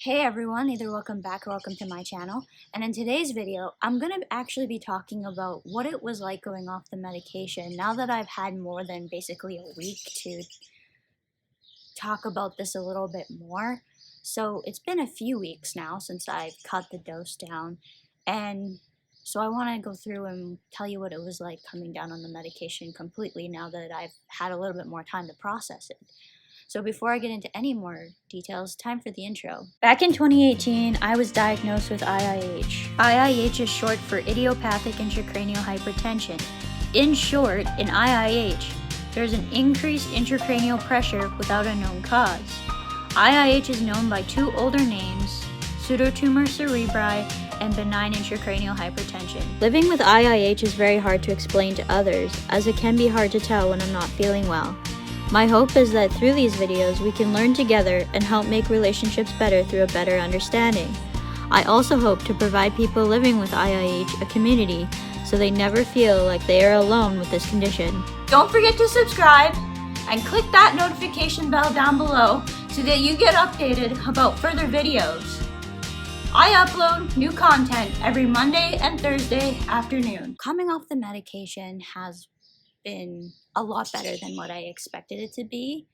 Hey everyone, either welcome back or welcome to my channel. And in today's video, I'm going to actually be talking about what it was like going off the medication now that I've had more than basically a week to talk about this a little bit more. So it's been a few weeks now since I've cut the dose down, and so I want to go through and tell you what it was like coming down on the medication completely now that I've had a little bit more time to process it. So before I get into any more details, time for the intro. Back in 2018, I was diagnosed with IIH. IIH is short for idiopathic intracranial hypertension. In short, in IIH, there's an increased intracranial pressure without a known cause. IIH is known by two older names, pseudotumor cerebri and benign intracranial hypertension. Living with IIH is very hard to explain to others, as it can be hard to tell when I'm not feeling well. My hope is that through these videos we can learn together and help make relationships better through a better understanding. I also hope to provide people living with IIH a community so they never feel like they are alone with this condition. Don't forget to subscribe and click that notification bell down below so that you get updated about further videos. I upload new content every Monday and Thursday afternoon. Coming off the medication has been a lot better than what I expected it to be.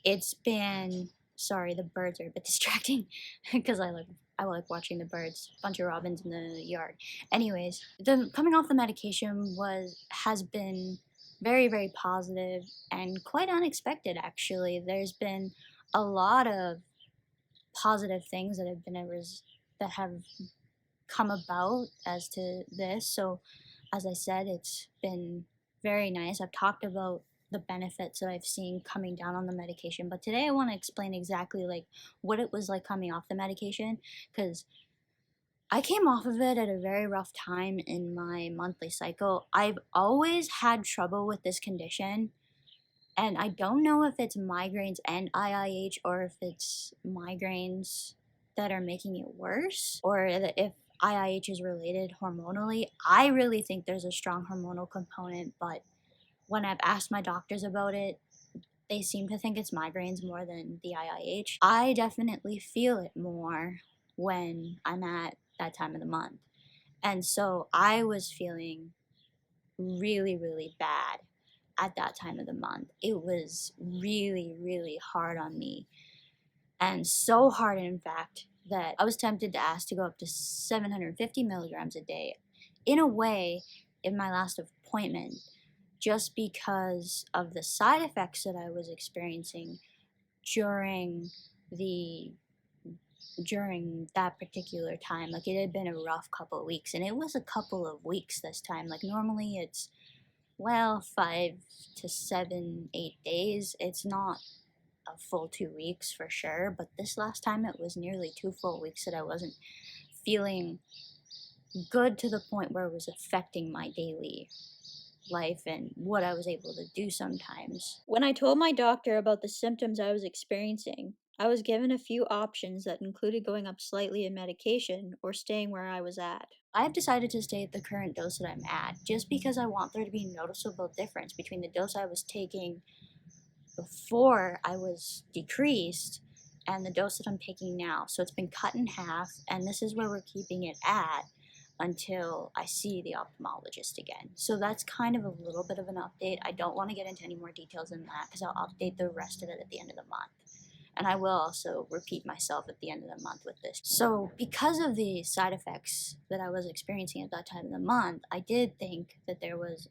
It's been, sorry, the birds are a bit distracting because I like watching the birds, bunch of robins in the yard. Anyways, the coming off the medication has been very, very positive and quite unexpected actually. There's been a lot of positive things that have come about as to this. So as I said, it's been very nice. I've talked about the benefits that I've seen coming down on the medication, but today I want to explain exactly like what it was like coming off the medication, because I came off of it at a very rough time in my monthly cycle. I've always had trouble with this condition, and I don't know if it's migraines and IIH or if it's migraines that are making it worse, or if IIH is related hormonally. I really think there's a strong hormonal component, but when I've asked my doctors about it, they seem to think it's migraines more than the IIH. I definitely feel it more when I'm at that time of the month. And so I was feeling really, really bad at that time of the month. It was really, really hard on me. And so hard, in fact, that I was tempted to ask to go up to 750 milligrams a day in a way in my last appointment, just because of the side effects that I was experiencing during that particular time. Like, it had been a rough couple of weeks, and it was a couple of weeks this time. Like, normally it's, well, 5 to 7, 8 days. It's not a full 2 weeks for sure, but this last time it was nearly 2 full weeks that I wasn't feeling good to the point where it was affecting my daily life and what I was able to do sometimes. When I told my doctor about the symptoms I was experiencing, I was given a few options that included going up slightly in medication or staying where I was at. I've decided to stay at the current dose that I'm at just because I want there to be a noticeable difference between the dose I was taking before I was decreased and the dose that I'm taking now. So it's been cut in half, and this is where we're keeping it at until I see the ophthalmologist again. So that's kind of a little bit of an update. I don't want to get into any more details than that because I'll update the rest of it at the end of the month. And I will also repeat myself at the end of the month with this. So because of the side effects that I was experiencing at that time of the month, I did think that there was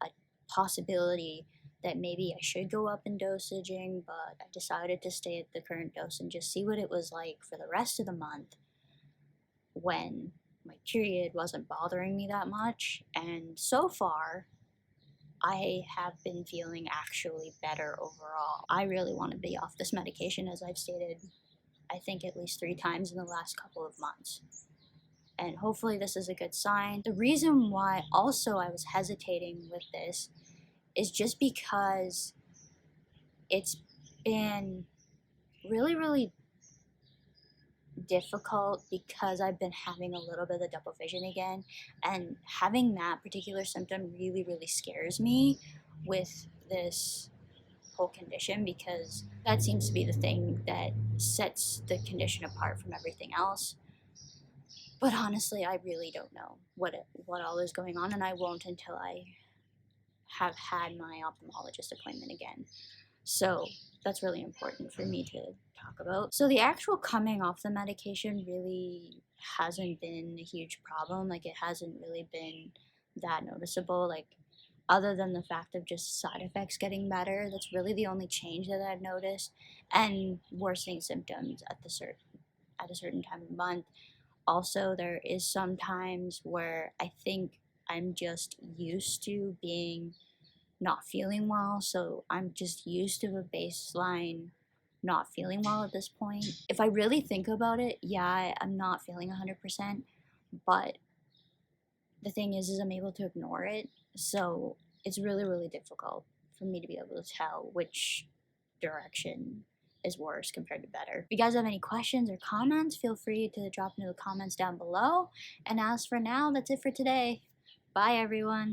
a possibility that maybe I should go up in dosaging, but I decided to stay at the current dose and just see what it was like for the rest of the month when my period wasn't bothering me that much. And so far, I have been feeling actually better overall. I really want to be off this medication, as I've stated, I think at least 3 times in the last couple of months. And hopefully this is a good sign. The reason why also I was hesitating with this is just because it's been really, really difficult because I've been having a little bit of double vision again, and having that particular symptom really, really scares me with this whole condition, because that seems to be the thing that sets the condition apart from everything else. But honestly, I really don't know what all is going on, and I won't until I have had my ophthalmologist appointment again. So that's really important for me to talk about. So the actual coming off the medication really hasn't been a huge problem. Like, it hasn't really been that noticeable. Like, other than the fact of just side effects getting better, that's really the only change that I've noticed, and worsening symptoms at a certain time of month. Also, there is some times where I think I'm just used to being not feeling well, so I'm just used to a baseline not feeling well at this point. If I really think about it, yeah, I'm not feeling 100%, but the thing is I'm able to ignore it, so it's really, really difficult for me to be able to tell which direction is worse compared to better. If you guys have any questions or comments, feel free to drop into the comments down below. And as for now, that's it for today. Bye, everyone.